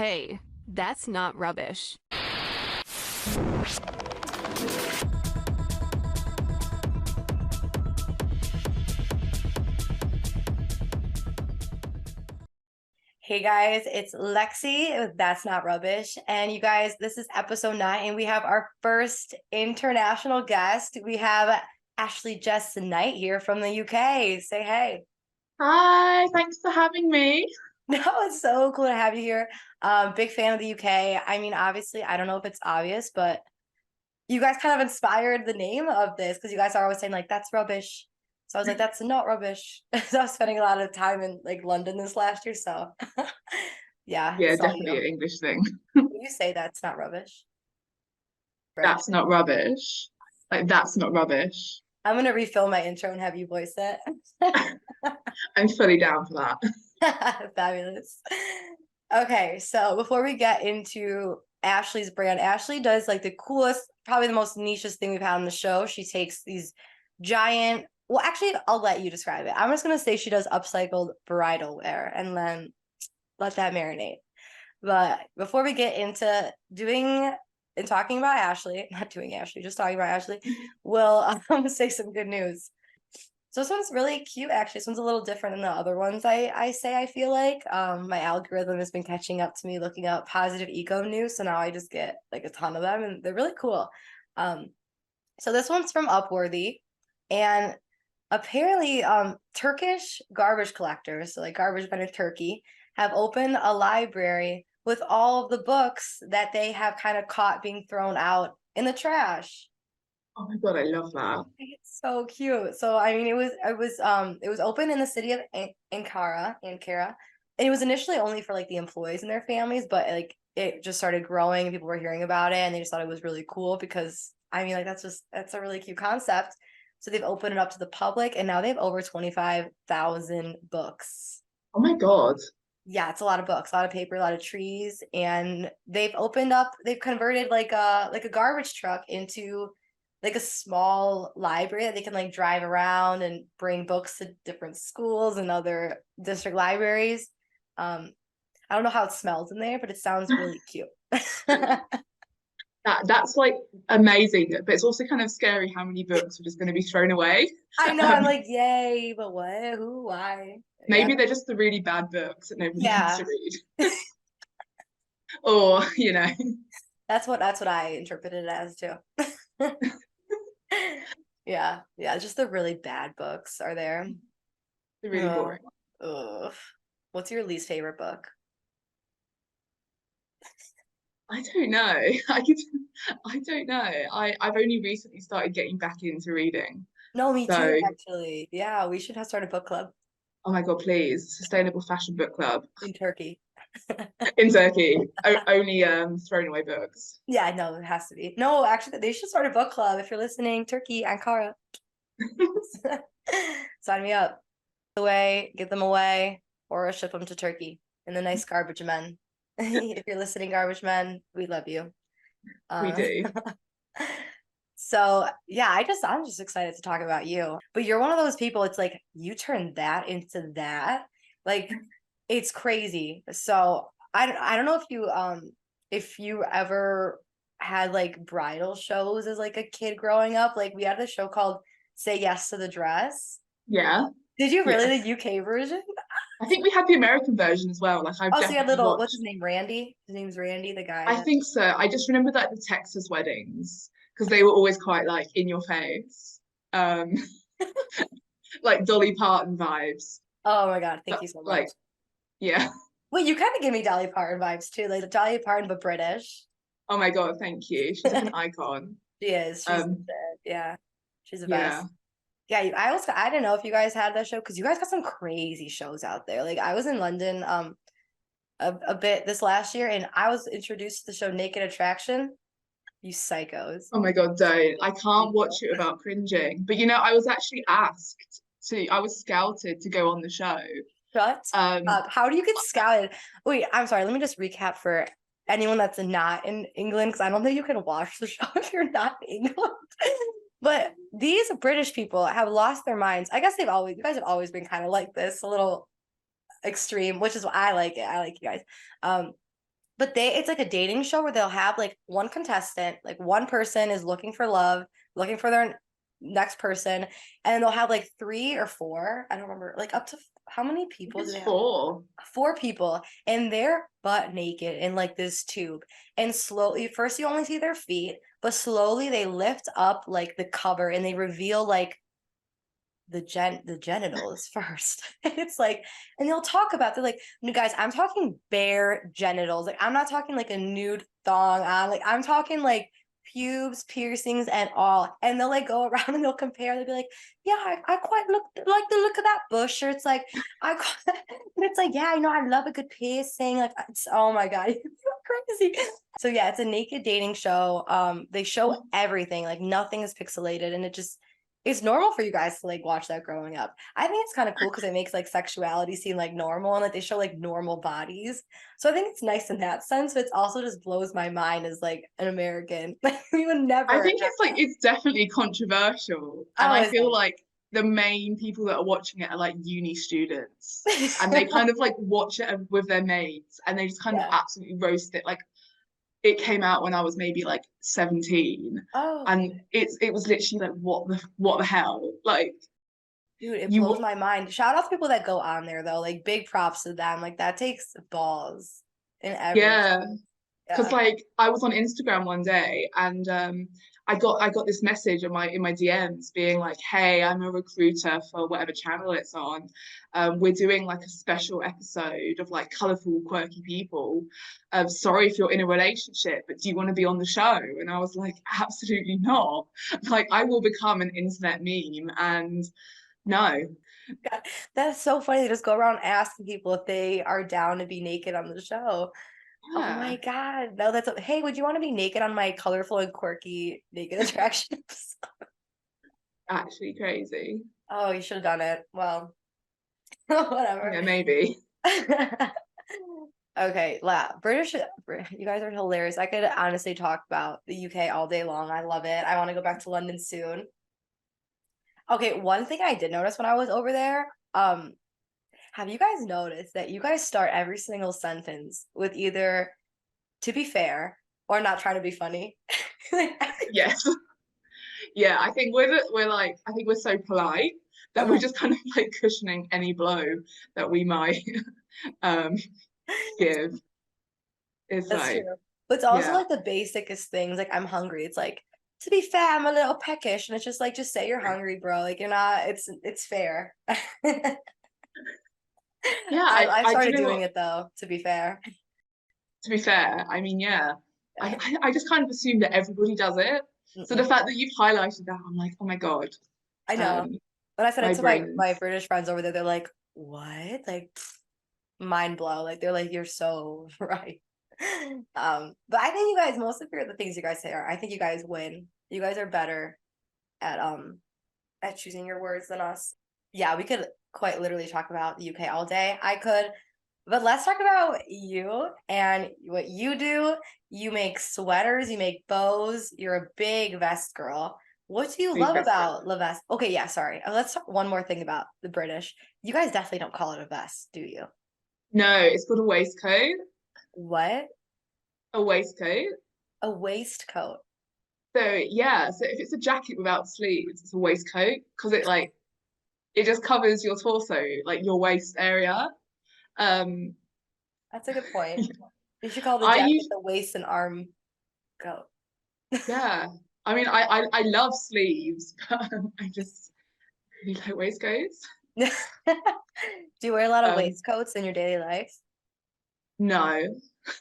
Hey, that's not rubbish. Hey guys, it's Lexi with That's Not Rubbish. And you guys, this is episode 9, and we have our first international guest. We have Ashley Jess Knight here from the UK. Say hey. Hi, thanks for having me. No, it's so cool to have you here. Big fan of the UK. I mean, obviously, I don't know if it's obvious, but you guys kind of inspired the name of this because you guys are always saying like that's rubbish. So I was like, that's not rubbish. So I was spending a lot of time in like London this last year. So yeah, Yeah, it's all definitely you. an English thing. You say that's not rubbish. Right. That's not rubbish. Like, that's not rubbish. I'm gonna refill my intro and have you voice it. I'm fully down for that. Fabulous. Okay, so before we get into Ashley's brand, Ashley does like the coolest, probably the most nichest thing we've had on the show. She takes these giant, well, actually, I'll let you describe it. I'm just gonna say she does upcycled bridal wear and then let that marinate. But before we get into doing and talking about Ashley, not doing Ashley, just talking about Ashley, we'll say some good news. So this one's really cute, actually. This one's a little different than the other ones I say, I feel like. My algorithm has been catching up to me looking up positive eco news, so now I just get like a ton of them, and they're really cool. So this one's from Upworthy, and apparently Turkish garbage collectors, so like garbage men in Turkey, have opened a library with all of the books that they have kind of caught being thrown out in the trash. Oh my God, I love that. It's so cute. So I mean, it was open in the city of Ankara, and it was initially only for like the employees and their families, but like it just started growing and people were hearing about it and they just thought it was really cool because I mean, like that's a really cute concept. So they've opened it up to the public and now they have over 25,000 books. Oh my God. Yeah, it's a lot of books, a lot of paper, a lot of trees, and they've converted like a garbage truck into like a small library that they can like drive around and bring books to different schools and other district libraries. I don't know how it smells in there, but it sounds really cute. That's like amazing, but it's also kind of scary how many books are just going to be thrown away. I know, Um, I'm like, yay, but what? Who? Why? Yeah, maybe they're just the really bad books that nobody wants yeah. to read. Or, That's what I interpreted it as too. Yeah, just the really bad books are there. they're really Ugh. boring. Ugh. What's your least favorite book? I don't know. I don't know. I've only recently started getting back into reading. No, me too, So, actually. Yeah, we should have started a book club oh my God, please, Sustainable Fashion Book Club in Turkey. in Turkey. Only thrown away books. Yeah, I know it has to be. No, actually, they should start a book club if you're listening. Turkey, Ankara. Sign me up. Away, get them away, or ship them to Turkey in the nice garbage men. If you're listening, garbage men, we love you. We Uh, do. so yeah, I'm just excited to talk about you. But you're one of those people, it's like you turn that into that. Like it's crazy. So I don't know if you ever had like bridal shows as like a kid growing up. Like we had a show called Say Yes to the Dress. Yeah. Did you Yeah. really the UK version? I think we had the American version as well. Like I've Oh, so you had definitely little, what's watched. his name? Randy? His name's Randy, the guy I that think so. I just remember that the Texas weddings because they were always quite like in your face. Um, like Dolly Parton vibes. Oh my God, thank But you so much. like, yeah. Wait, you kind of give me Dolly Parton vibes too, like the Dolly Parton but British. Oh my God, thank you. She's like an icon. She is. She's Um, yeah, she's the yeah. best. Yeah, I didn't know if you guys had that show because you guys got some crazy shows out there. Like I was in London a bit this last year and I was introduced to the show Naked Attraction. You psychos. Oh my God, don't. I can't watch it without cringing. But I was actually I was scouted to go on the show. Shut Um, up. How do you get scouted? Wait, I'm sorry. Let me just recap for anyone that's not in England because I don't think you can watch the show if you're not in England. But these British people have lost their minds. I guess you guys have always been kind of like this, a little extreme, which is why I like it. I like you guys. Um, but it's like a dating show where they'll have like one contestant, like one person is looking for love, looking for their next person, and they'll have like 3 or 4, I don't remember, like up to how many people do It's they have? 4. 4 people, and they're butt naked in like this tube, and slowly, first you only see their feet, but slowly they lift up like the cover and they reveal like the genitals first. And it's like, and they'll talk about, they're like, "No, guys, I'm talking bare genitals. Like, I'm not talking like a nude thong on. Like, I'm talking like pubes, piercings, and all." And they'll like go around and they'll compare. They'll be like, "Yeah, I quite like the look of that bush." Or it's like, and it's like, "Yeah, I love a good piercing." Like, it's, oh my God, it's crazy. So yeah, it's a naked dating show. They show everything. Like, nothing is pixelated, and it's normal for you guys to like watch that growing up. I think it's kind of cool because it makes like sexuality seem like normal, and like they show like normal bodies. So I think it's nice in that sense, but it also just blows my mind as like an American. Like, we would never. I think it's like it's definitely controversial, and Oh, I is feel like the main people that are watching it are like uni students, and they it? kind of like watch it with their mates, and they just kind of Yeah. absolutely roast it. Like, it came out when I was maybe like 17, Oh, and it was literally like, what the hell? Like, dude, it you blows my mind. Shout out to people that go on there though. Like, big props to them. Like, that takes balls in every yeah. sense. Because Yeah. like I was on Instagram one day, and I got this message in my DMs being like, "Hey, I'm a recruiter for whatever channel it's on. We're doing like a special episode of like colorful, quirky people. Sorry if you're in a relationship, but do you want to be on the show?" And I was like, "Absolutely not. Like, I will become an internet meme, and no." God, that's so funny. They just go around asking people if they are down to be naked on the show. Oh my Yeah, God. No, hey, would you want to be naked on my colorful and quirky naked attractions? actually crazy. Oh, you should have done it. Well, whatever. Yeah, maybe. Okay, you guys are hilarious. I could honestly talk about the UK all day long. I love it. I want to go back to London soon. Okay, one thing I did notice when I was over there, have you guys noticed that you guys start every single sentence with either "to be fair" or "not trying to be funny"? Yes. Yeah, I think we're like, I think we're so polite that we're Uh-huh. just kind of like cushioning any blow that we might um give. It's That's true. like, But it's also yeah. like the basicest things. Like, "I'm hungry." It's like, "To be fair, I'm a little peckish." And it's just like, just say you're hungry, bro. Like, you're not, it's fair. Yeah, I do you started know doing what? it though, to be fair. To be fair, I mean, yeah. Yeah. I just kind of assume that everybody does it. So the Mm-mm. fact that you've highlighted that, I'm like, oh my God. I know. Um, When I said it my to my brain's British friends over there, they're like, "What?" Like, mind blow. Like, they're like, "You're so right." But I think you guys, most of the things you guys say are, I think you guys win. You guys are better at choosing your words than us. Yeah, we could quite literally talk about the UK all day. I could, but let's talk about you and what you do. You make sweaters, you make bows, you're a big vest girl. What do you big love best friend. about the vest? Okay, yeah, sorry. Let's talk one more thing about the British. You guys definitely don't call it a vest, do you? No, it's called a waistcoat. What? A waistcoat. A waistcoat. So yeah, so if it's a jacket without sleeves, it's a waistcoat because it just covers your torso, like your waist area. Um, That's a good point. You should call the I jacket use the waist and arm coat. yeah. I mean, I love sleeves, but I just really like waistcoats. Do you wear a lot of Um, waistcoats in your daily life? no,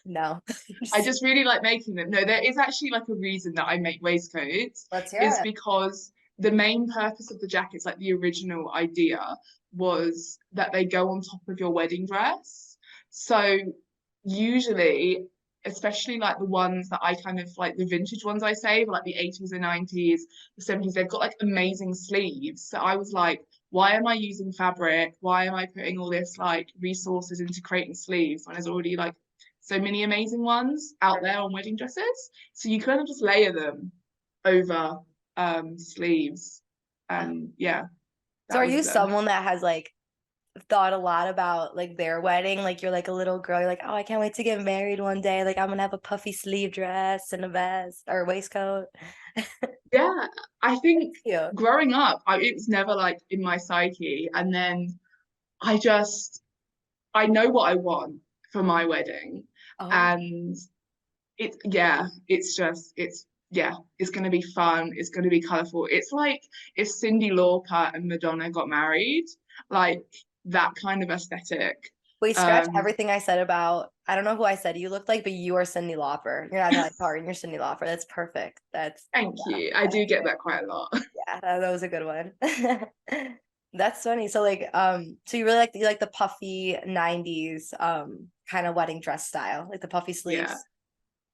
No. I Just- just really like making them. No, there is actually like a reason that I make waistcoats Let's hear is it. because the main purpose of the jackets, like the original idea, was that they go on top of your wedding dress. So usually, especially like the ones that I kind of like the vintage ones I save, like the 80s and 90s, the 70s, they've got like amazing sleeves. So I was like, why am I using fabric? Why am I putting all this like resources into creating sleeves when there's already like so many amazing ones out there on wedding dresses? So you kind of just layer them over sleeves. Uh, And yeah, So that are was you the someone that has like thought a lot about like their wedding? Like you're like a little girl, you're like, oh, I can't wait to get married one day. Like I'm gonna have a puffy sleeve dress and a vest or a waistcoat. Yeah, I think Cute. growing up, it was never like in my psyche. And then I just, I know what I want for my wedding. Oh, And it's going to be fun. It's going to be colorful. It's like if Cyndi Lauper and Madonna got married, like that kind of aesthetic. wait, scratch Um, everything I said about, I don't know who I said you looked like, but you are Cyndi Lauper. You're not Dolly Parton, you're Cyndi Lauper. That's perfect. Thank you. I do get that quite a lot. Yeah, that was a good one. That's funny. So like so you like the puffy 90s kind of wedding dress style, like the puffy Yeah. sleeves.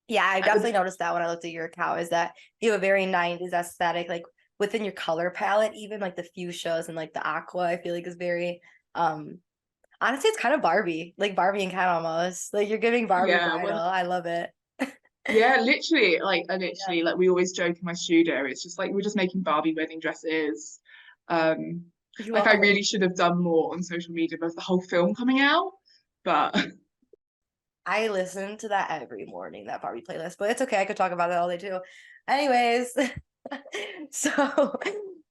Yeah, I definitely noticed that when I looked at your account is that you have a very 90s aesthetic, like within your color palette, even like the fuchsias and like the aqua, I feel like is very honestly it's kind of Barbie, like Barbie and Ken almost. Like you're giving Barbie Yeah, bridal. well, I love it. yeah, literally, like, I Yeah. literally, like, we always joke in my studio. It's just like we're just making Barbie wedding dresses. Um, You like I are. really should have done more on social media with the whole film coming out, but I listen to that every morning, that Barbie playlist, but it's okay. I could talk about it all day too. Anyways, so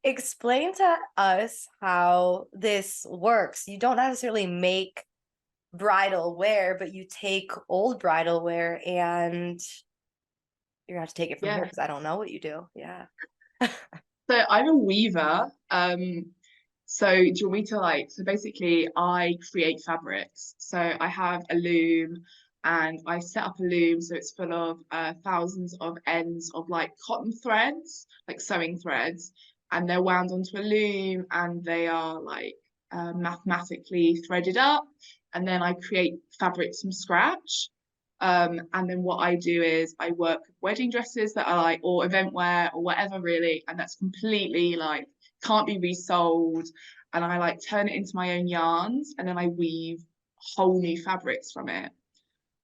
explain to us how this works. You don't necessarily make bridal wear, but you take old bridal wear and you're gonna have to take it from here yeah. because I don't know what you do. Yeah. So I'm a weaver. So do you want me to like, so basically I create fabrics. So I have a loom and I set up a loom so it's full of thousands of ends of like cotton threads, like sewing threads, and they're wound onto a loom and they are like mathematically threaded up. And then I create fabrics from scratch. And then what I do is I work with wedding dresses that are like, or event wear or whatever really, and that's completely like can't be resold. And I like turn it into my own yarns, and then I weave whole new fabrics from it.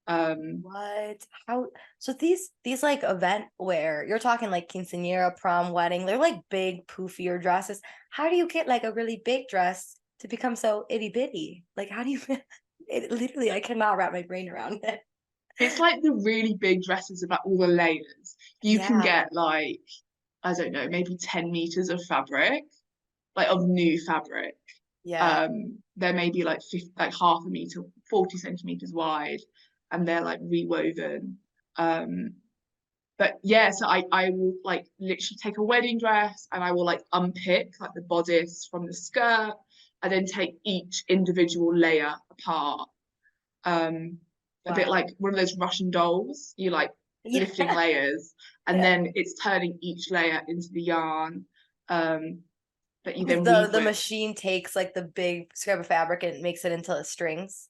Um, What? How? So these like event wear, you're talking like quinceañera, prom, wedding, they're like big poofier dresses. How do you get like a really big dress to become so itty bitty? Like how do you it literally I cannot wrap my brain around it. it's like the really big dresses about all the layers. You can Yeah, get like, I don't know, maybe 10 meters of fabric, like of new fabric. yeah. They're maybe like 50, like half a meter, 40 centimeters wide, and they're like rewoven. Um, but yeah, so I will like literally take a wedding dress and I will like unpick like the bodice from the skirt and then take each individual layer apart. Um, a bit Wow. like one of those Russian dolls, you like Yeah. lifting layers and Yeah. then it's turning each layer into the yarn that you then The weave the with. machine takes like the big scrap of fabric and makes it into strings.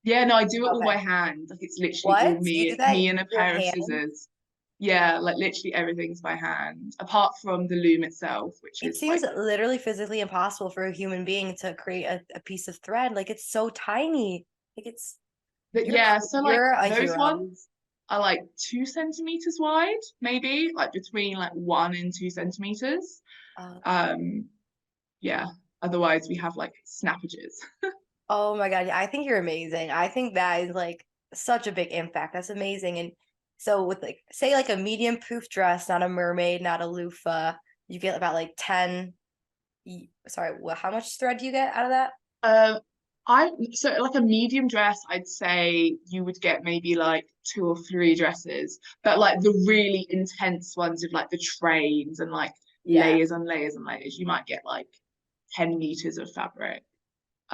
Yeah, no, I do it all by Okay. hand. Like it's literally all What? You do that me and a your pair of hand? scissors. Yeah, like literally everything's by hand, apart from the loom itself, which It is seems like, literally physically impossible for a human being to create a piece of thread. Like it's so tiny. Like it's yeah. So like you're a those hero. ones are like 2 centimeters wide, maybe like between like 1 and 2 centimeters. Uh, Um, yeah. Otherwise, we have like snappages. oh my God. Yeah, I think you're amazing. I think that is like such a big impact. That's amazing. And so with like say like a medium poof dress, not a mermaid, not a loofah, you get about like 10 sorry, how much thread do you get out of that? Um, I so like a medium dress, I'd say you would get maybe like 2 or 3 dresses, but like the really intense ones with like the trains and like Yeah, layers and layers and layers, you might get like 10 meters of fabric,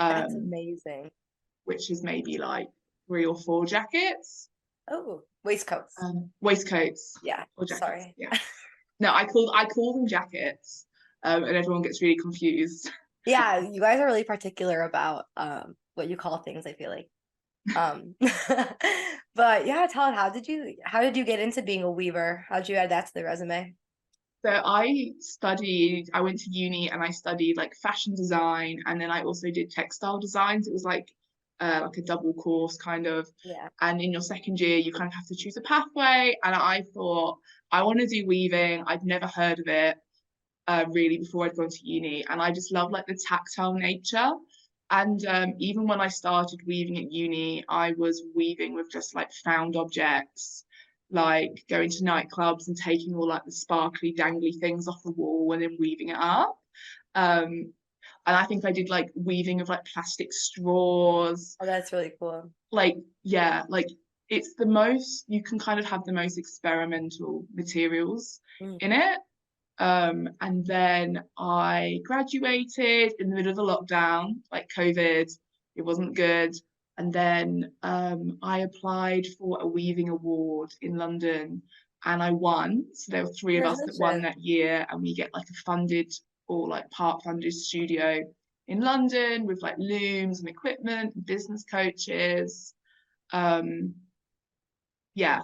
that's um, amazing. which is maybe like 3 or 4 jackets, Oh, waistcoats. waistcoats Yeah, or jackets. sorry. Yeah. No, I call them jackets, and everyone gets really confused. Yeah, you guys are really particular about what you call things, I feel like. Um but yeah, tell it how did you get into being a weaver? How did you add that to the resume? So I went to uni and I studied like fashion design and then I also did textile designs. It was like a double course kind of. Yeah. And in your second year, you kind of have to choose a pathway. And I thought, I want to do weaving. I'd never heard of it really before I'd gone to uni. And I just love like the tactile nature. And even when I started weaving at uni, I was weaving with just like found objects, like going to nightclubs and taking all like the sparkly, dangly things off the wall and then weaving it up. Um, and I think I did like weaving of like plastic straws. Oh, that's really cool. Like, yeah, like it's the most, you can kind of have the most experimental materials in it. And then I graduated in the middle of the lockdown, like COVID, it wasn't good. And then I applied for a weaving award in London and I won. So there were three of us that won that year, and we get like a funded or like part funded studio in London with like looms and equipment and business coaches. Yeah.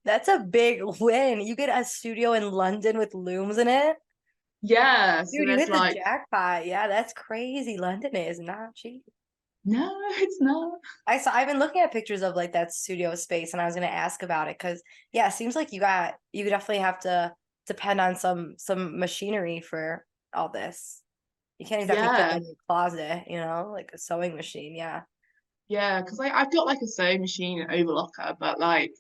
That's a big win. You get a studio in London with looms in it. Yeah. So Dude, you there's hit the like jackpot. Yeah, that's crazy. London is not cheap. no, it's not. I've been looking at pictures of like that studio space, and I was gonna ask about it because yeah, it seems like you definitely have to depend on some machinery for all this. You can't exactly fit Yeah. that in your closet, like a sewing machine. Yeah. Yeah, because I've got like a sewing machine and overlocker, but like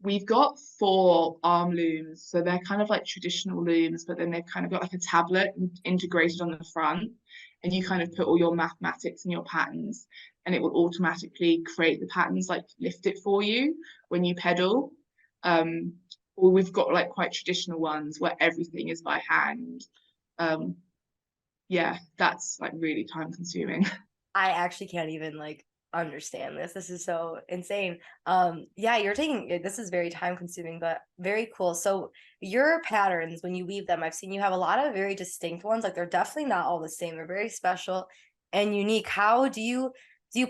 we've got 4 arm looms, so they're kind of like traditional looms, but then they've kind of got like a tablet integrated on the front, and you kind of put all your mathematics and your patterns, and it will automatically create the patterns, like lift it for you when you pedal. Or we've got like quite traditional ones where everything is by hand. Yeah, that's like really time consuming. I actually can't even like understand this. This is so insane. Yeah, this is very time consuming, but very cool. So your patterns, when you weave them, I've seen you have a lot of very distinct ones. Like they're definitely not all the same. They're very special and unique. How do you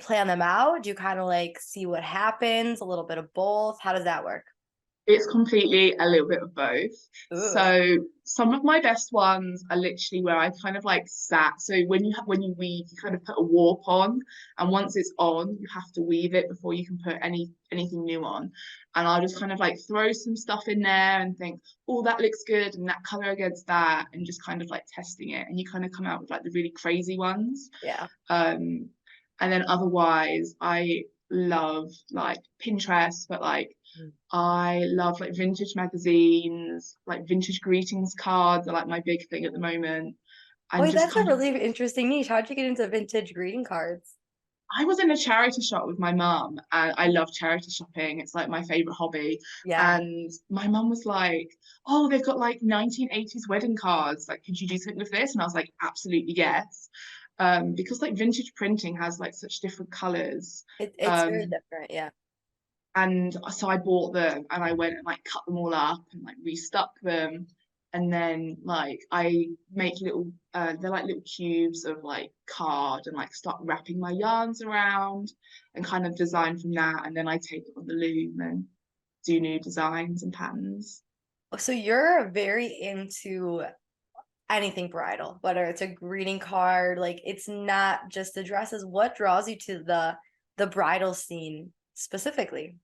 plan them out? Do you kind of like see what happens? A little bit of both? How does that work? It's completely a little bit of both. Ooh. So some of my best ones are literally where I kind of like sat. So when you weave, you kind of put a warp on, and once it's on, you have to weave it before you can put anything new on. And I'll just kind of like throw some stuff in there and think, oh, that looks good, and that color against that, and just kind of like testing it. And you kind of come out with like the really crazy ones. Yeah. And then otherwise, I love like Pinterest, but like I love like vintage magazines, like vintage greetings cards are like my big thing at the moment. And Wait, just that's a kind of, really interesting niche. How'd you get into vintage greeting cards? I was in a charity shop with my mum, and I love charity shopping. It's like my favorite hobby. Yeah. And my mum was like, "Oh, they've got like 1980s wedding cards. Like, could you do something with this?" And I was like, "Absolutely yes." Because like vintage printing has like such different colors. It's very different, yeah. And so I bought them and I went and like cut them all up and like restuck them. And then like I make little they're like little cubes of like card and like start wrapping my yarns around and kind of design from that. And then I take it on the loom and do new designs and patterns. So you're very into anything bridal, whether it's a greeting card, like it's not just the dresses. What draws you to the bridal scene specifically?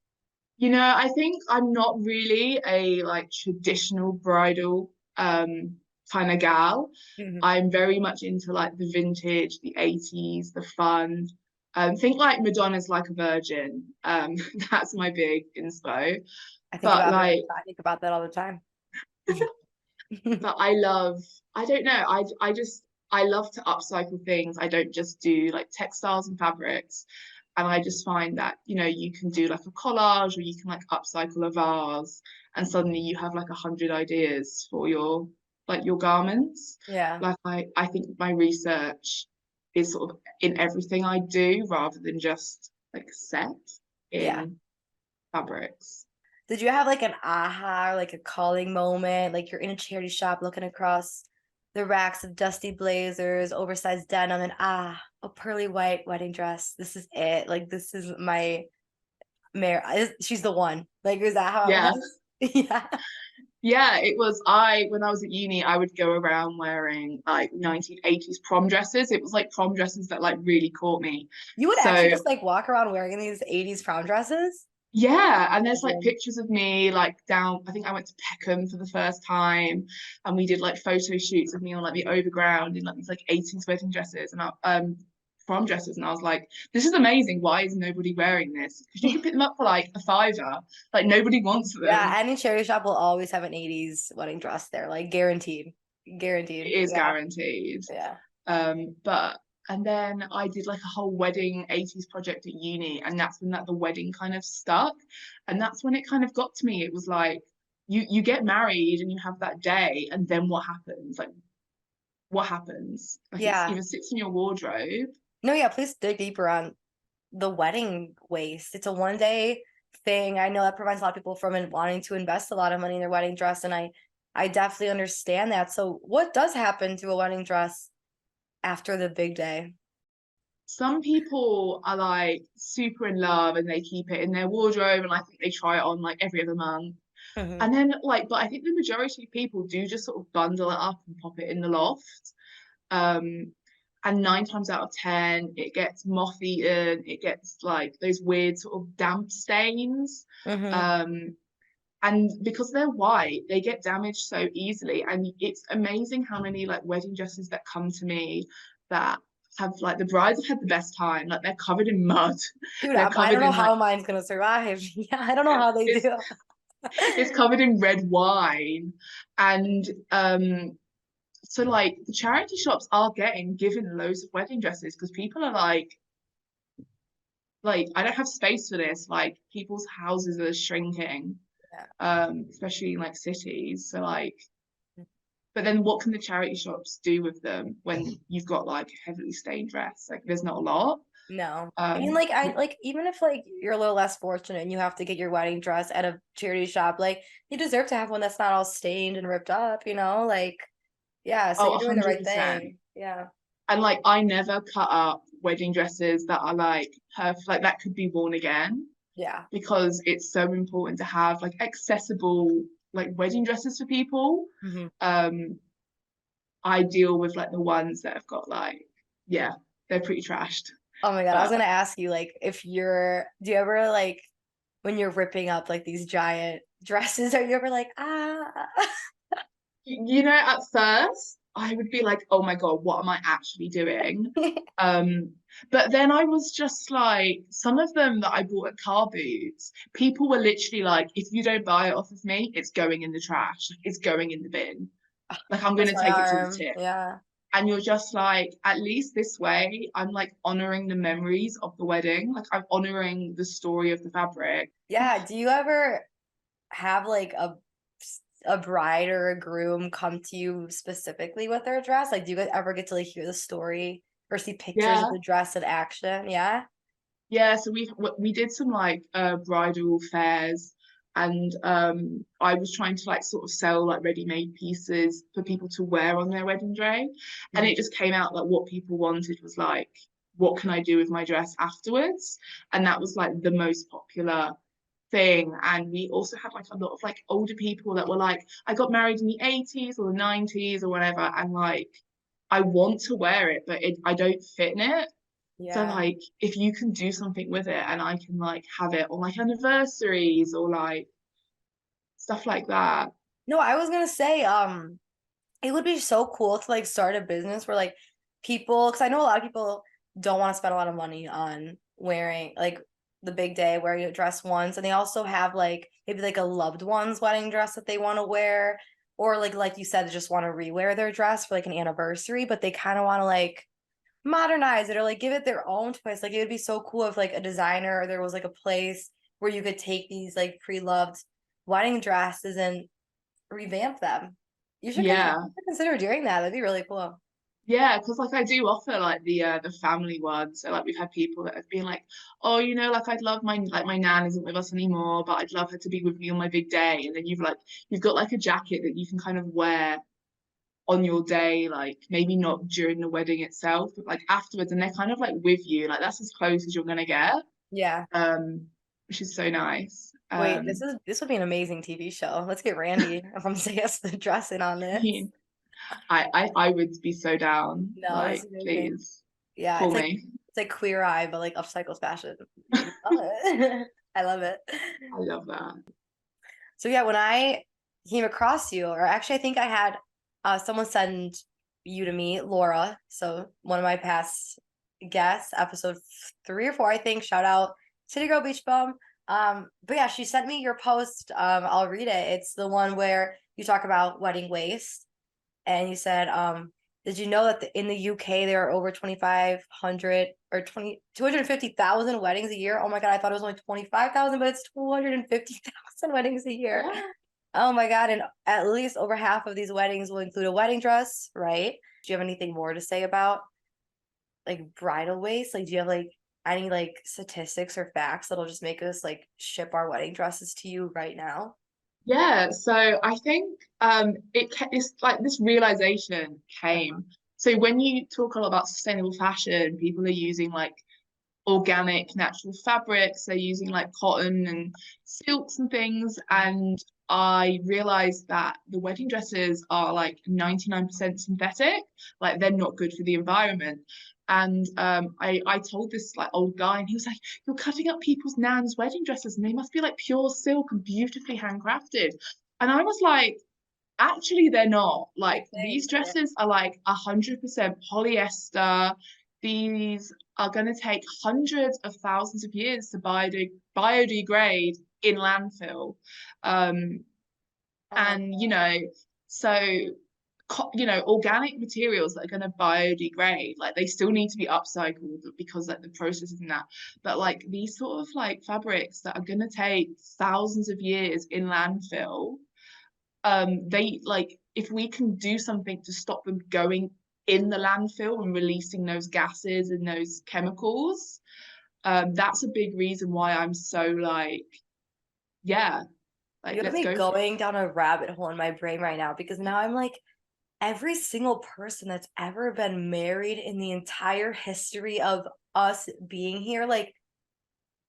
You know, I think I'm not really a like traditional bridal kind of gal. Mhm. I'm very much into like the vintage, the 80s, the fun. Think like Madonna's Like a Virgin. That's my big inspo. But like, I think about that all the time. but I don't know, I love to upcycle things. I don't just do like textiles and fabrics. And I just find that, you know, you can do like a collage or you can like upcycle a vase and suddenly you have like 100 ideas for your garments. Yeah. Like I think my research is sort of in everything I do rather than just like set Yeah. in fabrics. Did you have like an aha or like a calling moment? Like you're in a charity shop looking across the racks of dusty blazers, oversized denim, and a pearly white wedding dress. This is it. Like this is my she's the one. Like, is that how it Yeah. was? Yeah. Yeah, it was when I was at uni, I would go around wearing like 1980s prom dresses. It was like prom dresses that like really caught me. You would So actually just like walk around wearing these 80s prom dresses? Yeah, and there's like Amazing. pictures of me like down. I think I went to Peckham for the first time, and we did like photo shoots of me on like the overground in like these like 80s wedding dresses and prom dresses, and I was like, this is amazing. Why is nobody wearing this? Because you can pick them up for like a fiver. Like nobody wants Yeah, them. any charity shop will always have an 80s wedding dress there, like guaranteed. It Guaranteed. is Yeah. guaranteed. Yeah. But and then I did like a whole wedding 80s project at uni, and that's when that the wedding kind of stuck. And that's when it kind of got to me. It was like you get married and you have that day, and then what happens? Like what happens? Like it's Yeah. either sits in your wardrobe. No, yeah, please dig deeper on the wedding waist. It's a 1 day thing. I know that prevents a lot of people from wanting to invest a lot of money in their wedding dress, and I definitely understand that. So what does happen to a wedding dress after the big day? Some people are like super in love and they keep it in their wardrobe, and I think they try it on like every other month. Hmm. And then like, but I think the majority of people do just sort of bundle it up and pop it in the loft. Um, and 9 times out of 10, it gets moth eaten. It gets like those weird sort of damp stains. Hmm. Um, and because they're white, they get damaged so easily. And it's amazing how many like wedding dresses that come to me that have like the brides have had the best time. Like they're covered in mud. Dude, They're I don't covered know in like how mine's gonna survive. Yeah, I don't know how they it's do. it's covered in red wine. And so like the charity shops are getting given loads of wedding dresses because people are like I don't have space for this. Like people's houses are shrinking, Yeah. especially in like cities. So like, but then what can the charity shops do with them when you've got like a heavily stained dress? Like there's not a lot. No. I mean, Um, like, I like even if like you're a little less fortunate and you have to get your wedding dress at a charity shop, like you deserve to have one that's not all stained and ripped up, you know? Like, yeah, so oh, you're doing the right 100%. thing. Yeah. And like I never cut up wedding dresses that are like perfect, like that could be worn again Yeah. because it's so important to have like accessible like wedding dresses for people. Hmm. Um, I deal with like the ones that have got like, yeah, they're pretty trashed. Oh my God. I was But gonna ask you, like, if you're, do you ever like when you're ripping up like these giant dresses, are you ever like, ah? you know, at first I would be like, oh my God, what am I actually doing? Um, but then I was just like, some of them that I bought at car boots, people were literally like, if you don't buy it off of me, it's going in the trash, like, it's going in the bin. Like I'm That's gonna my take it to the arm. tip. Yeah. And you're just like, at least this way, I'm like honoring the memories of the wedding. Like I'm honoring the story of the fabric. Yeah. Do you ever have like a bride or a groom come to you specifically with their dress? Like, do you guys ever get to like hear the story or see pictures of Yeah. the dress in action? Yeah. Yeah, so we did some like bridal fairs, and I was trying to like sort of sell like ready-made pieces for people to wear on their wedding day, and Mhm. it just came out that what people wanted was like, what can I do with my dress afterwards? And that was like the most popular thing. And we also had like a lot of like older people that were like, I got married in the 80s or the 90s or whatever, and like I want to wear it, but I don't fit in it. So Yeah. like if you can do something with it and I can like have it on like anniversaries or like stuff like that. No, I was gonna say, it would be so cool to like start a business where like people, because I know a lot of people don't want to spend a lot of money on wearing like the big day wearing a dress once, and they also have like maybe like a loved one's wedding dress that they want to wear, or like you said, they just want to rewear their dress for like an anniversary, but they kind of want to like modernize it or like give it their own twist. Like it would be so cool if like a designer or there was like a place where you could take these like pre-loved wedding dresses and revamp them. You Yeah. should consider doing that. That'd be really cool. Yeah, because like I do offer like the family one. So like we've had people that have been like, oh, you know, like I'd love my nan isn't with us anymore, but I'd love her to be with me on my big day. And then you've got like a jacket that you can kind of wear on your day, like maybe not during the wedding itself, but like afterwards, and they're kind of like with you. Like that's as close as you're gonna get. Yeah. Which is so nice. Wait, this would be an amazing TV show. Let's get Randy from CS the dressing on I this. mean, I would be so down. No, this Like, is amazing. please Yeah, call me. it's like Queer Eye, but like upcycled fashion. Love it. I love it. I love that. So yeah, when I came across you, or actually I think I had someone send you to me, Laura. So one of my past guests, episode 3 or 4, I think. Shout out City Girl Beach Bum. But yeah, she sent me your post. I'll read it. It's the one where you talk about wedding waist, and you said, did you know that in the UK there are over 2,500 or 250,000 weddings a year? Oh my God, I thought it was only 25,000, but it's 250,000 weddings a year. Yeah. Oh my God, and at least over half of these weddings will include a wedding dress, right? Do you have anything more to say about like bridal waist? Like, do you have like any like statistics or facts that'll just make us like ship our wedding dresses to you right now? Yeah, so I think it's like this realization Uh-huh. came. So when you talk a lot about sustainable fashion, people are using like organic natural fabrics, they're using like cotton and silks and things. And I realized that the wedding dresses are like 99% synthetic, like they're not good for the environment. And I told this like old guy, and he was like, "You're cutting up people's nan's wedding dresses, and they must be like pure silk and beautifully handcrafted." And I was like, actually, they're not. Like these Yeah. dresses are like 100% polyester. These are going to take hundreds of thousands of years to biodegrade in landfill. Um, Oh, and so organic materials that are going to biodegrade, like they still need to be upcycled because like the processes and that. But like these sort of like fabrics that are going to take thousands of years in landfill, they like if we can do something to stop them going in the landfill and releasing those gases and those chemicals, that's a big reason why I'm so like, yeah, like you have let's me go for it. going down a rabbit hole in my brain right now because now I'm like, every single person that's ever been married in the entire history of us being here, like,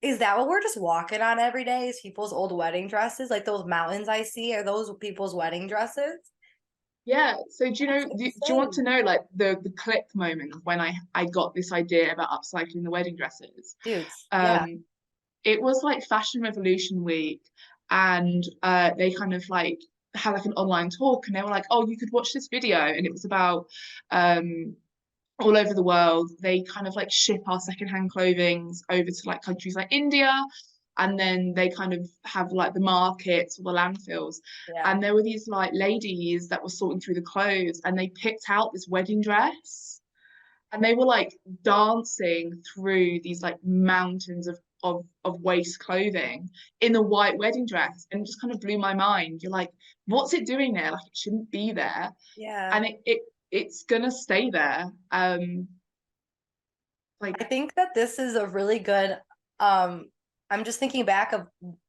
is that what we're just walking on every day? Is people's old wedding dresses? Like those mountains I see, are those people's wedding dresses? Yeah, so do you That's know, do you want to insane. know like the click moment of when I got this idea about upcycling the wedding dresses? Dudes, yeah. Um, it was like Fashion Revolution week, and they kind of like had like an online talk, and they were like, "Oh, you could watch this video," and it was about um all over the world. They kind of like ship our secondhand clothing over to like countries like India, and then they kind of have like the markets or the landfills. Yeah. And there were these like ladies that were sorting through the clothes, and they picked out this wedding dress, and they were like dancing through these like mountains of waste clothing in a white wedding dress, and it just kind of blew my mind. You're like, what's it doing there? Like it shouldn't be there, Yeah. and it's gonna stay there. Like I think that this is a really good I'm just thinking back of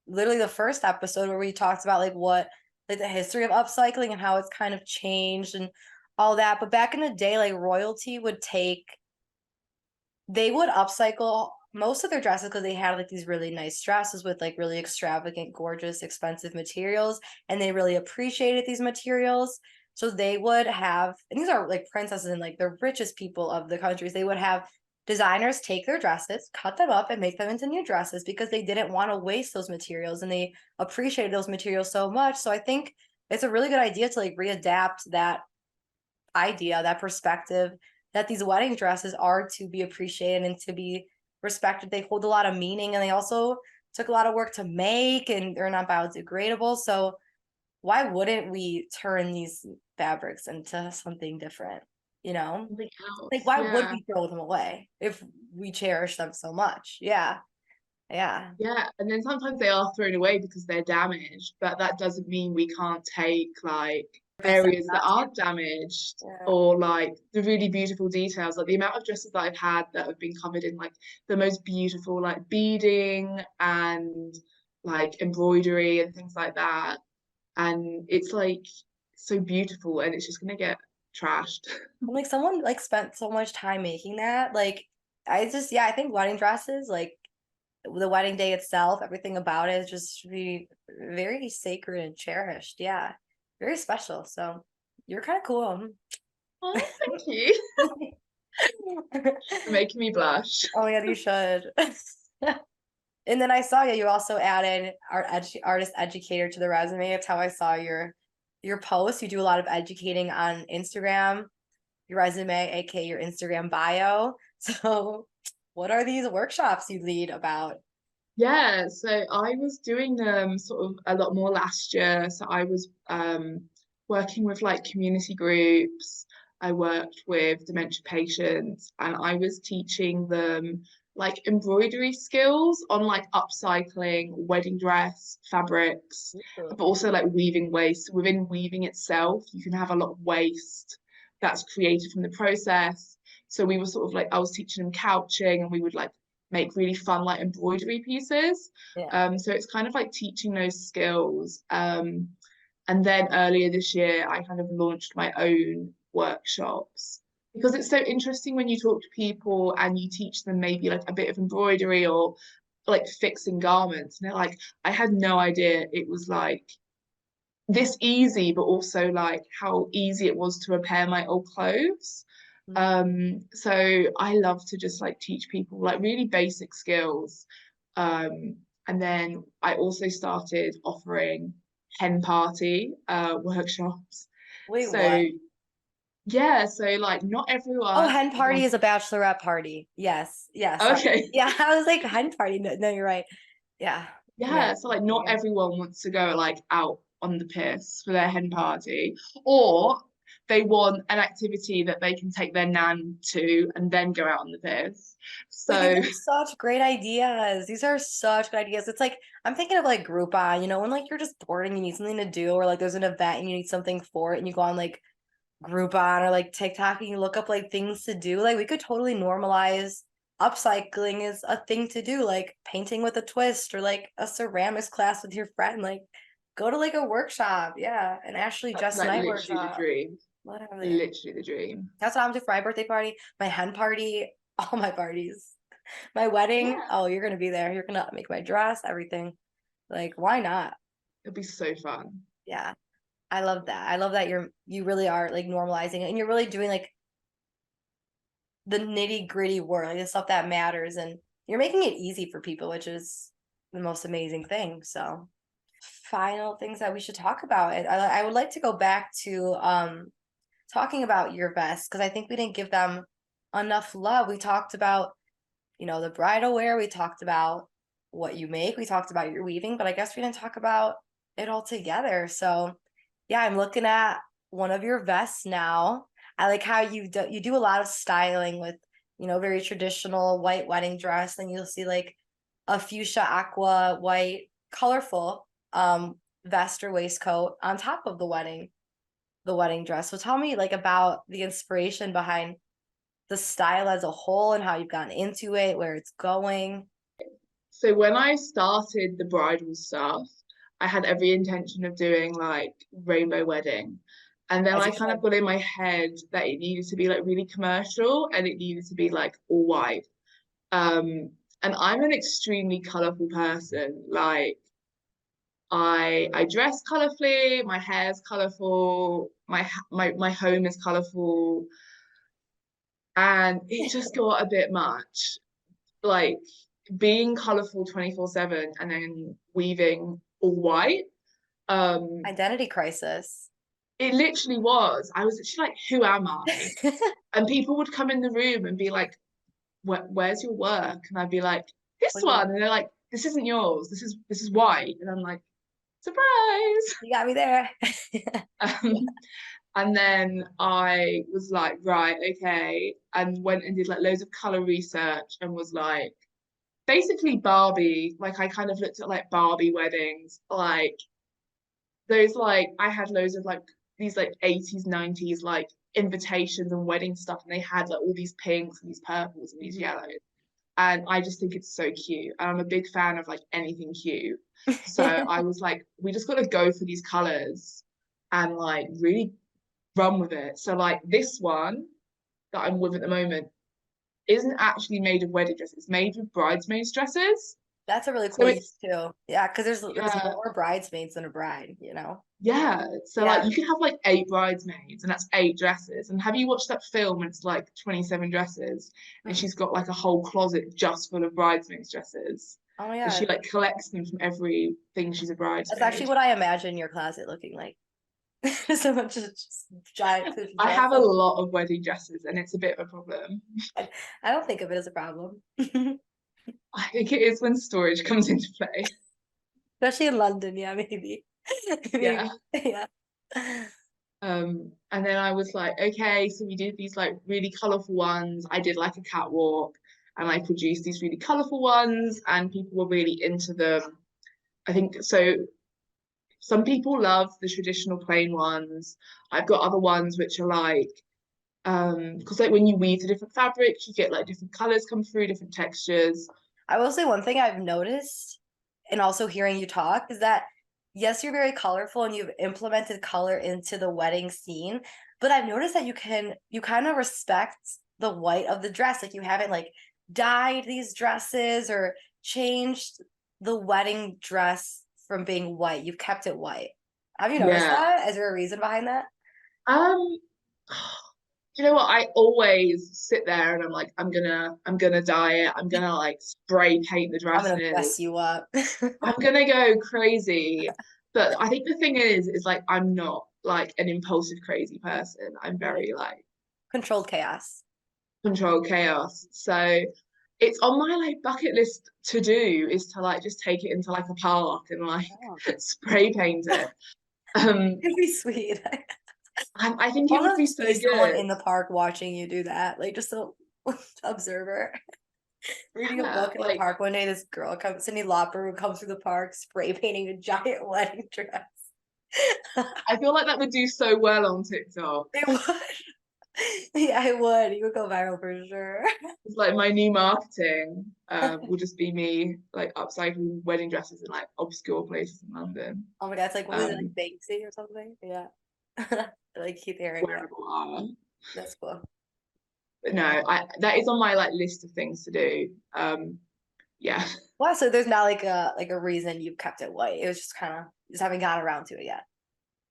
literally the first episode where we talked about like what like the history of upcycling and how it's kind of changed and all that. But back in the day, like royalty would take they would upcycle most of their dresses because they had like these really nice dresses with like really extravagant, gorgeous, expensive materials, and they really appreciated these materials. So they would have, and these are like princesses and like the richest people of the countries, they would have designers take their dresses, cut them up, and make them into new dresses because they didn't want to waste those materials and they appreciated those materials so much. So I think it's a really good idea to like readapt that idea, that perspective that these wedding dresses are to be appreciated and to be respected. They hold a lot of meaning and they also took a lot of work to make and they're not biodegradable. So why wouldn't we turn these fabrics into something different? You know? something Like else, why would yeah. we throw them away if we cherish them so much? Yeah. Yeah. Yeah, and then sometimes they are thrown away because they're damaged, but that doesn't mean we can't take like Percent areas that not to. aren't damaged, Yeah. or like the really beautiful details, like the amount of dresses that I've had that have been covered in like the most beautiful like beading and like embroidery and things like that. And it's like so beautiful, and it's just gonna get trashed. And like someone like spent so much time making that. Like I just yeah, I think wedding dresses, like the wedding day itself, everything about it is just should be very sacred and cherished. Yeah. Very special. So you're kind of cool. Oh, thank you. You're making me blush. Oh yeah, you should. And then I saw you also added artist educator to the resume. That's how I saw your post. You do a lot of educating on Instagram, your resume, aka your Instagram bio. So what are these workshops you lead about? Yeah, so I was doing them sort of a lot more last year. So I was working with like community groups. I worked with dementia patients, and I was teaching them like embroidery skills on like upcycling, wedding dress, fabrics, Ooh. but also like weaving waste. Within weaving itself, you can have a lot of waste that's created from the process. So we were sort of like, I was teaching them couching, and we would like make really fun like embroidery pieces. Yeah. So it's kind of like teaching those skills. And then earlier this year, I kind of launched my own workshops because it's so interesting when you talk to people and you teach them maybe like a bit of embroidery or like fixing garments. And they're like, I had no idea it was like this easy, but also like how easy it was to repair my old clothes. So I love to just like teach people like really basic skills. And then I also started offering hen party workshops. Wait, So what? yeah, so like not Oh, everyone hen party wants. is a bachelorette party. Yes. Yes. Okay. Yeah, I was like hen party. No, no, you're right. Yeah. Yeah. Yeah, so like not everyone wants to go like out on the piss for their hen party, or they want an activity that they can take their nan to and then go out on the piss. Wait, these So are such great ideas. These are such good ideas. It's like I'm thinking of like Groupon, when like you're just bored and you need something to do, or like there's an event and you need something for it, and you go on like Groupon or like TikTok and you look up like things to do. Like we could totally normalize upcycling is a thing to do, like painting with a twist or like a ceramics class with your friend. Like go to like a workshop. Yeah. An Ashley that's Jess like Knight literally the workshop. dream. Literally. Literally the dream. That's what I'm doing for my birthday party, my hen party, all my parties. My wedding. Yeah. Oh, you're gonna be there. You're gonna make my dress, everything. Like, why not? It'll be so fun. Yeah. I love that. I love that you really are like normalizing it and you're really doing like the nitty-gritty work, like the stuff that matters, and you're making it easy for people, which is the most amazing thing. So final things that we should talk about. I would like to go back to talking about your vests because I think we didn't give them enough love. We talked about, the bridal wear, we talked about what you make, we talked about your weaving, but I guess we didn't talk about it all together. So yeah, I'm looking at one of your vests now. I like how you do a lot of styling with, very traditional white wedding dress. Then you'll see like a fuchsia aqua white colorful vest or waistcoat on top of the wedding dress. So tell me like about the inspiration behind the style as a whole and how you've gotten into it, where it's going. So when I started the bridal stuff, I had every intention of doing like rainbow wedding. And then As I you kind of should. got in my head that it needed to be like really commercial and it needed to be like all white. Um, and I'm an extremely colorful person. Like I dress colorfully, my hair's colorful, my home is colorful, and it just got a bit much. Like being colorful 24/7 and then weaving all white. Identity crisis. It literally was. I was literally like, who am I? And people would come in the room and be like, where's your work? And I'd be like, this What do you one. And they're like, this isn't yours. This is white. And I'm like, surprise. You got me there. Um, and then I was like, right, okay. And went and did like loads of color research and was like, basically Barbie. Like I kind of looked at like Barbie weddings, like those like I had loads of like these like 80s, 90s like invitations and wedding stuff, and they had like all these pinks and these purples and these yellows. And I just think it's so cute. And I'm a big fan of like anything cute. So I was like, we just got to go for these colors and like really run with it. So like this one that I'm with at the moment isn't actually made of wedding dresses. It's made with bridesmaids dresses. That's a really So cool use it's too. Yeah, because there's yeah, more bridesmaids than a bride. yeah. So like Yeah. you could have like 8 bridesmaids and that's 8 dresses. And have you watched that film and it's like 27 dresses and Mm. she's got like a whole closet just full of bridesmaids dresses? Oh my And she God. like collects them from everything she's a That's actually bridesmaid. what I imagine your closet looking like. So much just giant cushion I have a dresses. lot of wedding dresses and it's a bit of a problem. I don't think of it as a problem. I think it is when storage comes into play. Especially in London, yeah, maybe. Yeah. Maybe. Yeah. And then I was like, okay, so we did these like really colorful ones. I did like a catwalk and I produced these really colorful ones and people were really into them. I think so. Some people love the traditional plain ones. I've got other ones which are like, because like when you weave the different fabrics, you get like different colors come through, different textures. I will say one thing I've noticed, and also hearing you talk, is that yes, you're very colorful and you've implemented color into the wedding scene, but I've noticed that you kind of respect the white of the dress. Like you haven't like dyed these dresses or changed the wedding dress from being white. You've kept it white. Have you noticed Yeah. that? Is there a reason behind that? Um, you know what? I always sit there and I'm like, I'm gonna dye it. I'm gonna like spray paint the I'm gonna mess dresses. you up. I'm gonna go crazy. But I think the thing is like I'm not like an impulsive crazy person. I'm very like Controlled chaos. controlled chaos. So it's on my like bucket list to do is to like just take it into like a park and like Oh. spray paint it. It'd be sweet. I think I it would want be to so see someone good. in the park watching you do that, like just a observer. Reading a Yeah, book in the like park one day, this girl comes, Cyndi Lauper, who comes through the park spray painting a giant wedding dress. I feel like that would do so well on TikTok. It would. Yeah, it would. You would go viral for sure. It's like my new marketing will just be me like upcycling wedding dresses in like obscure places in London. Oh my God, it's like, what is it, like Um, Banksy or something? Yeah. Like keep hearing that. Wearable art. That's cool. But no, I that is on my like list of things to do. Yeah. Wow, so there's not like a reason you've kept it white. It was just kind of just haven't gotten around to it yet.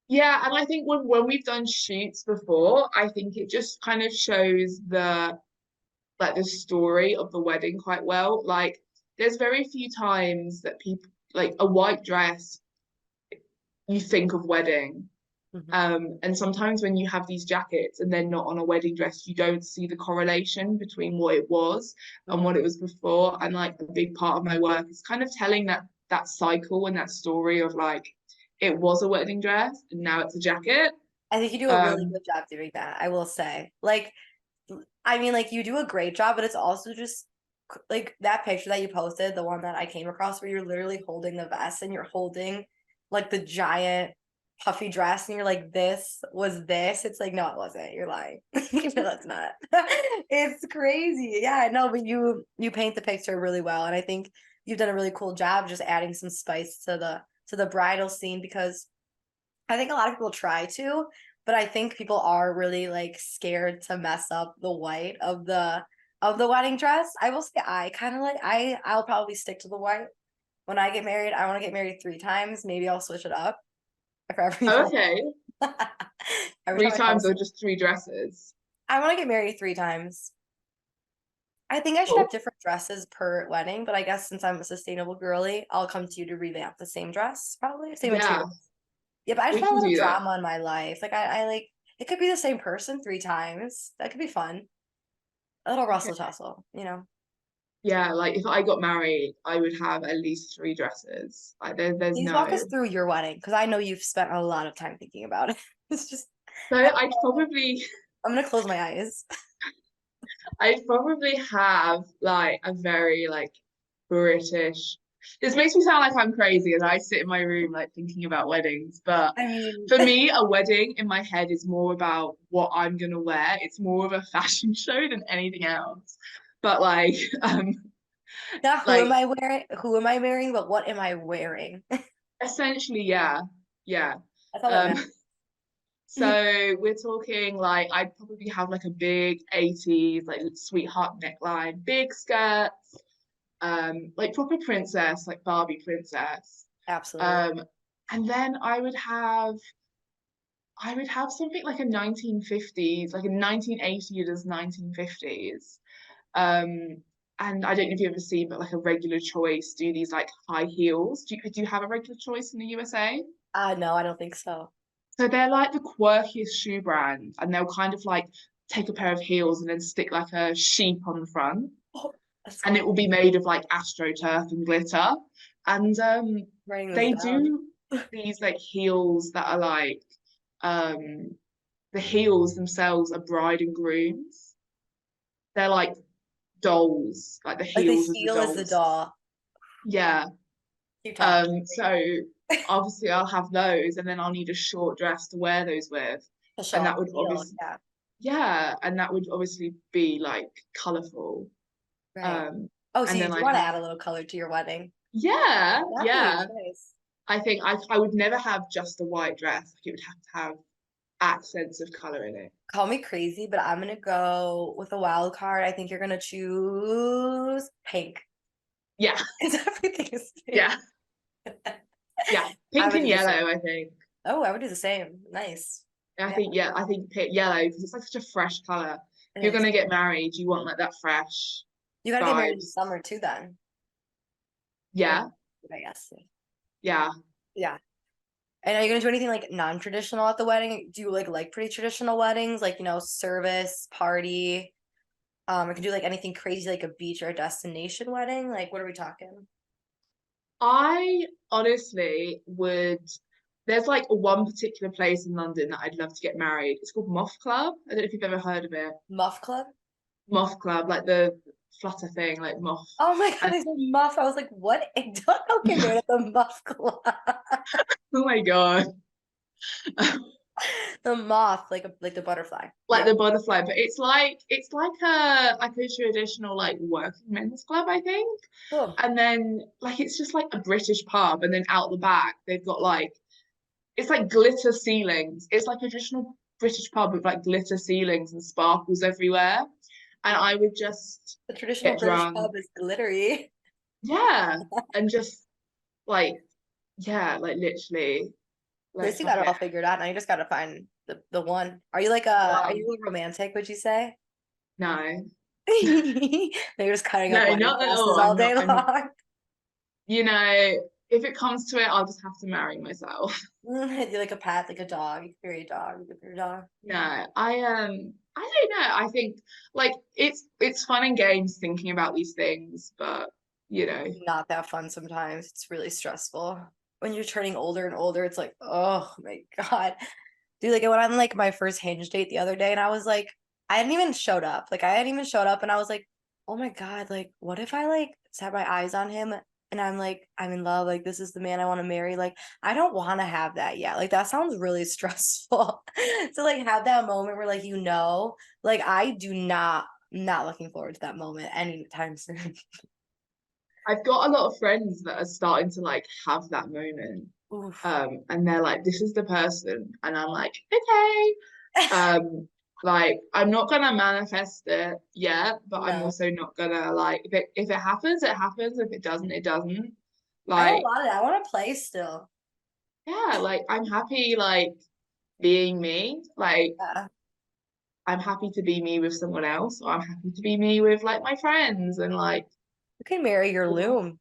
Yeah, and I think when we've done shoots before, I think it just kind of shows the like the story of the wedding quite well. Like there's very few times that people like a white dress you think of wedding. Mhm. And sometimes when you have these jackets and they're not on a wedding dress, you don't see the correlation between what it was and what Mhm. it was before. And like a big part of my work is kind of telling that cycle and that story of like it was a wedding dress and now it's a jacket. I think you do a really Um, good job doing that, I will say. Like, I mean, like you do a great job, but it's also just like that picture that you posted, the one that I came across where you're literally holding the vest and you're holding like the giant puffy dress and you're like, this was this. It's like, no, it wasn't. You're lying. No, that's not. It's crazy. Yeah, I know, but you paint the picture really well. And I think you've done a really cool job just adding some spice to the bridal scene because I think a lot of people try to, but I think people are really like scared to mess up the white of the wedding dress. I will say I kind of like I'll probably stick to the white. When I get married, I want to get married 3 times. Maybe I'll switch it up for every oh, okay. every Three time I times post or it. just three dresses. I want to get married 3 times. I think I should have Cool. different dresses per wedding, but I guess since I'm a sustainable girly, I'll come to you to revamp the same dress, probably same Yeah, material. Yeah, but I just we want a can little do that. drama in my life. Like I like it could be the same person 3 times. That could be fun. A little Okay. rustle tussle, you know. Yeah, like if I got married, I would have at least three dresses. Like there's Please walk no. us through your wedding because I know you've spent a lot of time thinking about it. It's just So I, I'm gonna close my eyes. I'd probably have like a very like British. This makes me sound like I'm crazy as I sit in my room like thinking about weddings. But I mean, for me, a wedding in my head is more about what I'm gonna wear. It's more of a fashion show than anything else. But like not who am like I wearing? Who am I marrying? But what am I wearing? essentially, yeah. Yeah. That's all that Um matters. So we're talking like I'd probably have like a big 80s like sweetheart neckline, big skirts, like proper princess, like Barbie princess. Absolutely. Um, and then I would have something like a 1950s, like a 1980s, 1950s. Um, and I don't know if you've ever seen, but like a regular choice do these like high heels. Do you have a regular choice in the USA? No, I don't think so. So they're like the quirkiest shoe brand, and they'll kind of like take a pair of heels and then stick like a sheep on the front, Oh, that's and cool. it will be made of like astroturf and glitter. And Writing this they down. do these like heels that are like um the heels themselves are bride and grooms. They're like dolls, like the Like the heels of the heel is the dolls. doll. Yeah. Keep talking. So obviously I'll have those, and then I'll need a short dress to wear those with. To show And off that would the heel. obviously, Yeah. yeah, and that would obviously be like colourful. Right. Um, Oh, so and you then do I'd want to have, add a little color to your wedding. yeah, Definitely. yeah. Nice. I think I would never have just a white dress. Like it would have to have accents of colour in it. Call me crazy, but I'm gonna go with a wild card. I think you're gonna choose pink. Yeah, Because everything is pink. yeah, yeah. I Pink would and do the same. yellow, I think. Oh, I would do the same. Nice. I Yeah, think, yeah, I think yellow because it's like such a fresh colour. it If you're is. gonna get married, you want like that fresh You gotta get married in the vibes. summer too, then. Or Yeah, I guess. yeah. Yeah. And are you gonna do anything like non-traditional at the wedding? Do you like pretty traditional weddings, like service, party? Or can do like anything crazy like a beach or a destination wedding? Like what are we talking? I honestly would. There's like one particular place in London that I'd love to get married. It's called Moth Club. I don't know if you've ever heard of it. Muff club? Moth Club, like the flutter thing, like moth. Oh my god, And they said muff. I was like, what? I don't know get married at the muff club. oh my God. The moth, like the butterfly. Like Yeah. the butterfly, but it's like a traditional like working men's club, I think. Cool. And then like it's just like a British pub, and then out the back they've got like it's like glitter ceilings. It's like a traditional British pub with like glitter ceilings and sparkles everywhere. And I would just The traditional get British drunk. pub is glittery. Yeah. And just like, yeah, like literally, At like least you fuck got it it. all figured out. Now you just gotta find the one. Are you are Well, you romantic, would you say? no. They're just cutting up No, wedding not at dresses all. all I'm day not, long. you know, if it comes to it, I'll just have to marry myself. You like a pet, like a dog. You could marry a dog. You could marry a dog. No, I don't know. I think like it's fun and games thinking about these things, but you know, Not that fun sometimes. It's really stressful. When you're turning older and older, it's like, oh my God. Dude, like I went on like my first hinge date the other day and I was like, I hadn't even showed up. Like I hadn't even showed up and I was like, oh my God, like what if I like set my eyes on him and I'm like, I'm in love, like this is the man I want to marry. Like I don't want to have that yet. Like that sounds really stressful. To like have that moment where like like I do not looking forward to that moment anytime soon. I've got a lot of friends that are starting to like have that moment. Oof. And they're like, this is the person, and I'm like, okay. Like I'm not gonna manifest it yet, but I'm No. also not gonna like if it happens, it happens. If it doesn't, it doesn't. I have a Like, lot of that. I want to play still. yeah, like I'm happy like being me. Like Yeah. I'm happy to be me with someone else, or I'm happy to be me with like my friends and like You can marry your you know, loom.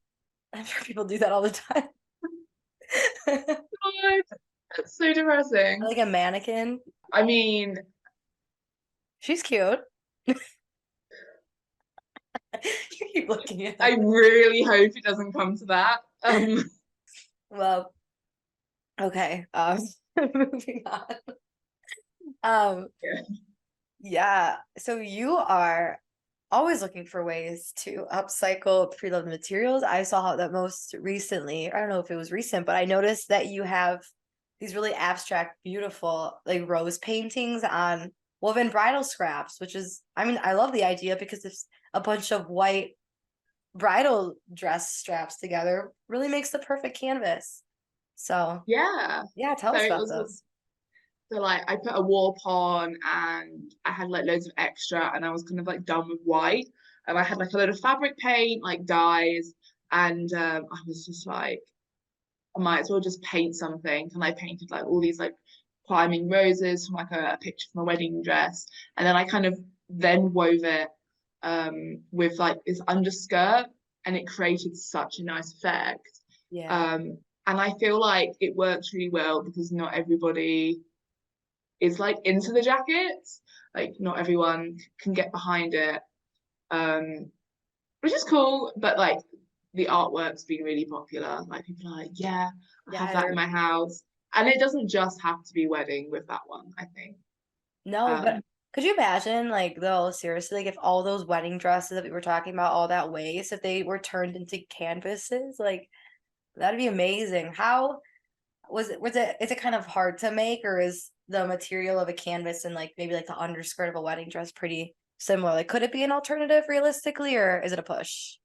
I'm sure people do that all the time. God, that's so depressing. Like a mannequin. I mean, She's cute. You keep looking at I her. really hope it doesn't come to that. Well, okay. Moving on. Um, Yeah. yeah. So you are always looking for ways to upcycle pre-loved materials. I saw that most recently, I don't know if it was recent, but I noticed that you have these really abstract, beautiful, like rose paintings on woven bridal scraps, which is, I mean, I love the idea because it's a bunch of white bridal dress straps together really makes the perfect canvas. So Yeah. yeah, tell So us it about was those. so like I put a warp on and I had like loads of extra and I was kind of like done with white. And I had like a load of fabric paint, like dyes, and I was just like, I might as well just paint something. And I painted like all these like climbing roses from like a picture from a wedding dress. And then I kind of then wove it with like this underskirt, and it created such a nice effect. Yeah. And I feel like it works really well because not everybody is like into the jackets. Like not everyone can get behind it. Which is cool, but like the artwork's been really popular. Like people are like, yeah, I have Yeah, that in my house. And it doesn't just have to be wedding with that one, I think. no, but could you imagine, like, though, seriously, like, if all those wedding dresses that we were talking about, all that waste, if they were turned into canvases, like, that'd be amazing. How is it kind of hard to make, or is the material of a canvas and like maybe like the underskirt of a wedding dress pretty similar? Like, could it be an alternative realistically, or is it a push?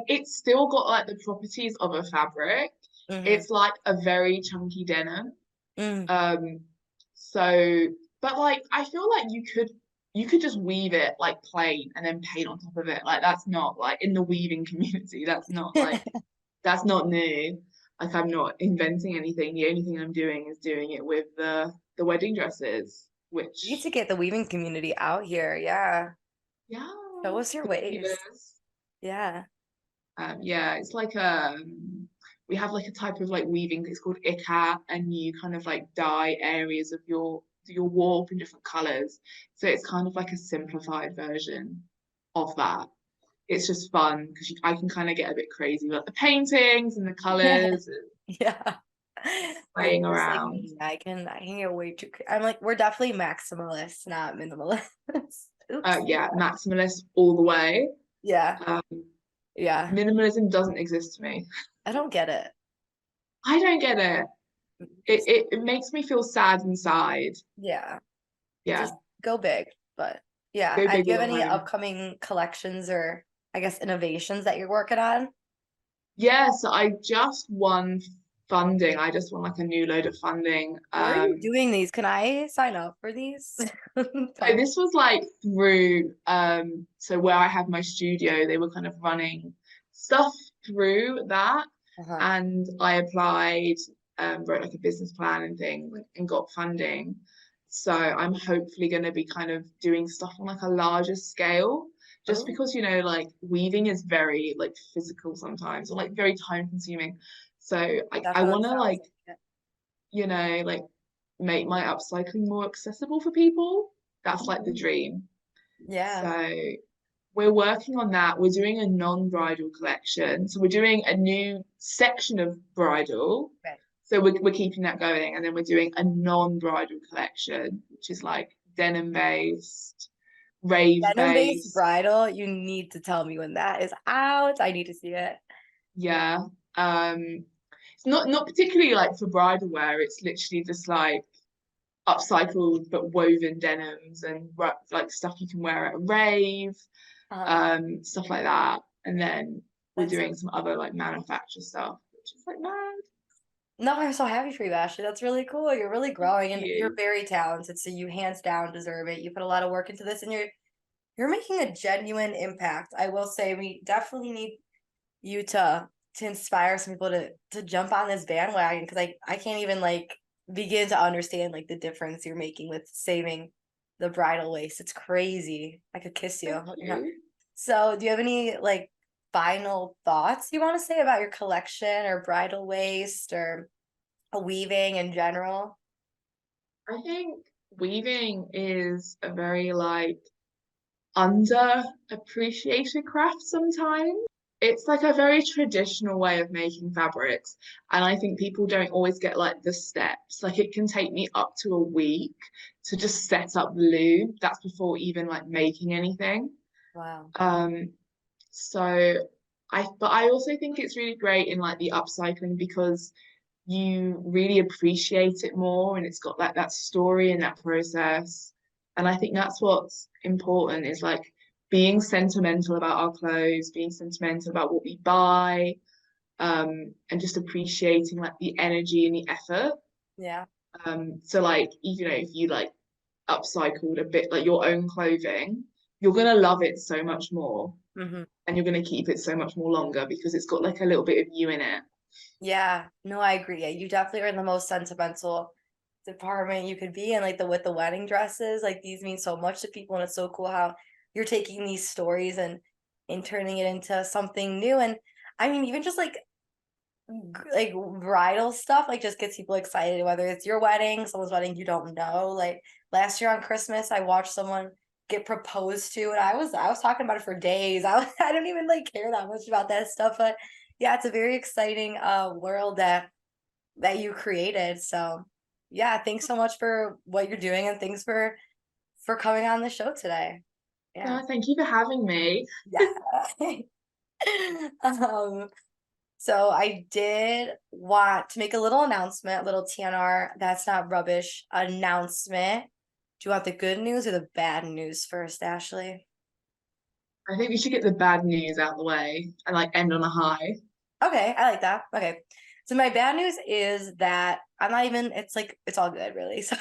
It's still got like the properties of a fabric. Mm-hmm. It's like a very chunky denim. Mm. Um, so, but like I feel like you could just weave it like plain and then paint on top of it. Like that's not like in the weaving community, that's not new. Like I'm not inventing anything. The only thing I'm doing is doing it with the wedding dresses, You need which to get the weaving community out here. Yeah. yeah, Show us your the ways. weavers. Yeah. Yeah, it's like we have like a type of like weaving. It's called ikat, and you kind of like dye areas of your warp in different colors. So it's kind of like a simplified version of that. It's just fun because I can kind of get a bit crazy with the paintings and the colors and Yeah. No, playing just like around. me. I can get way too I'm like, we're definitely maximalists, not minimalists. Oops. Yeah, maximalist all the way. Yeah. Um, Yeah. Minimalism doesn't exist to me. I don't get it. I don't get it. It makes me feel sad inside. Yeah. Yeah, Just go big. But yeah. go Do big you or have go any home. upcoming collections or I guess innovations that you're working on? Yeah, so I just won funding. I just won like a new load of funding. Where are you doing these? Can I sign up for these? So this was like through so where I have my studio, they were kind of running stuff through that, Uh-huh. and I applied, wrote like a business plan and thing and got funding. So I'm hopefully going to be kind of doing stuff on like a larger scale, just Oh, because like weaving is very like physical sometimes or like very time consuming. So I definitely want to sounds like like it. like make my upcycling more accessible for people. That's like the dream. Yeah. So we're working on that. We're doing a non-bridal collection. So we're doing a new section of bridal. Okay. So we're keeping that going. And then we're doing a non-bridal collection, which is like denim based, rave Denim-based based. bridal, you need to tell me when that is out. I need to see it. Yeah. It's not particularly like for bridal wear. It's literally just like upcycled but woven denims and like stuff you can wear at a rave, Uh-huh. stuff like that. And then we're That's doing some other like manufacture stuff, which is like mad. no, I'm so happy for you, Ashley. That's really cool. You're really Thank growing and you're you. very talented. So you hands down deserve it. You put a lot of work into this and you're making a genuine impact. I will say we definitely need you to inspire some people to jump on this bandwagon because I can't even like begin to understand like the difference you're making with saving the bridal waist. It's crazy. I could kiss you. Thank you. So, do you have any like final thoughts you want to say about your collection or bridal waist or weaving in general? I think weaving is a very like underappreciated craft sometimes. It's like a very traditional way of making fabrics, and I think people don't always get like the steps. Like it can take me up to a week to just set up the loom. That's before even like making anything. Wow. Um, so but I also think it's really great in like the upcycling because you really appreciate it more, and it's got like that story and that process. And I think that's what's important is like being sentimental about our clothes, being sentimental about what we buy, and just appreciating like the energy and the effort. Yeah. So like if you like upcycled a bit like your own clothing, you're gonna love it so much more, Hmm. and you're gonna keep it so much more longer because it's got like a little bit of you in it. Yeah. No, I agree. Yeah, you definitely are in the most sentimental department you could be in, like the with the wedding dresses. Like these mean so much to people, and it's so cool how you're taking these stories and turning it into something new. And I mean, even just like bridal stuff like just gets people excited, whether it's your wedding, someone's wedding you don't know. Like last year on Christmas, I watched someone get proposed to, and I was talking about it for days. I don't even like care that much about that stuff, but yeah, it's a very exciting world that you created. So yeah, thanks so much for what you're doing, and thanks for coming on the show today. Yeah. No, thank you for having me. Yeah. So I did want to make a little announcement, a little TNR, that's not rubbish announcement. Do you want the good news or the bad news first, Ashley? I think we should get the bad news out the way and like end on a high. Okay, I like that. Okay. So my bad news is that I'm not even, it's like, it's all good, really. So,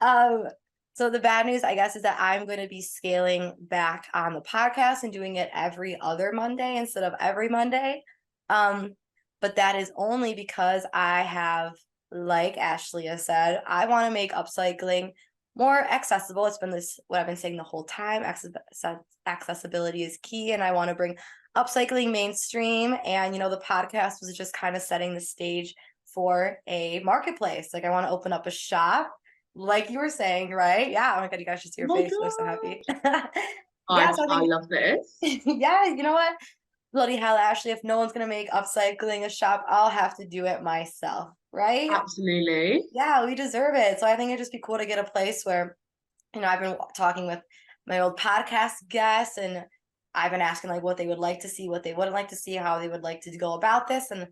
um, so the bad news, I guess, is that I'm going to be scaling back on the podcast and doing it every other Monday instead of every Monday. But that is only because I have, like Ashley has said, I want to make upcycling more accessible. It's been what I've been saying the whole time. Accessibility is key, and I want to bring upcycling mainstream. And the podcast was just kind of setting the stage for a marketplace. Like I want to open up a shop, like you were saying, right? Yeah. Oh my God, you guys should see your Oh my face. I'm so happy. Yeah, so I I think, love this. yeah, you know what? Bloody hell, Ashley, if no one's gonna make upcycling a shop, I'll have to do it myself, right? Absolutely. Yeah, we deserve it. So I think it'd just be cool to get a place where, I've been talking with my old podcast guests, and I've been asking like what they would like to see, what they wouldn't like to see, how they would like to go about this. And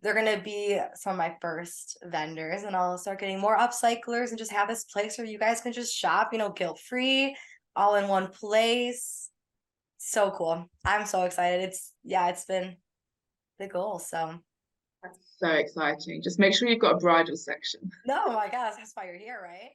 they're going to be some of my first vendors, and I'll start getting more upcyclers and just have this place where you guys can just shop, guilt free, all in one place. So cool. I'm so excited. It's been the goal. So That's so exciting. Just make sure you've got a bridal section. no, my gosh, that's why you're here, right?